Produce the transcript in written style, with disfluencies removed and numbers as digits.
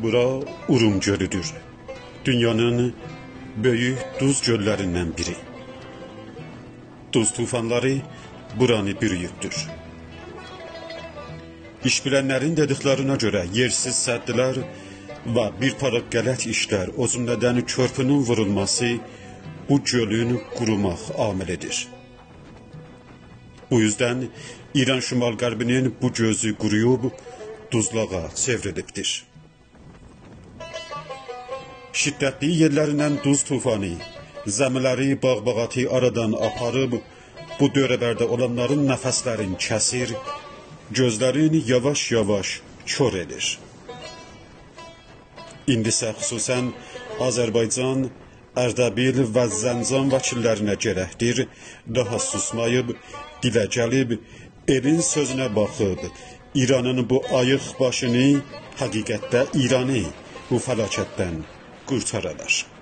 Bura Urum gölüdür. Dünyanın böyük duz göllerinden biri. Duz tufanları buranı bürüyübdür. İş bilenlerin dediklerine göre yersiz səddlər ve bir para qələt işler, o cümlədən körpünün vurulması bu gölün qurumaq amilidir. Bu yüzden İran Şimal Qərbinin bu gözü quruyub duzlağa çevrilibdir. Şiddetli yerlerinden duz tufanı, zəmiləri bağ-bağatı aradan aparıb, bu dövrələrdə olanların nəfəslərini kəsir, gözlərini yavaş-yavaş kör edir. İndi isə xüsusən Azərbaycan, Ərdəbil və Zəncan vəkillərinə gərəkdir, daha susmayıb, dilə gəlib, elin sözünə baxıb, İranın bu ayıq başını, həqiqətdə İranı bu fəlakətdən qurtararlar.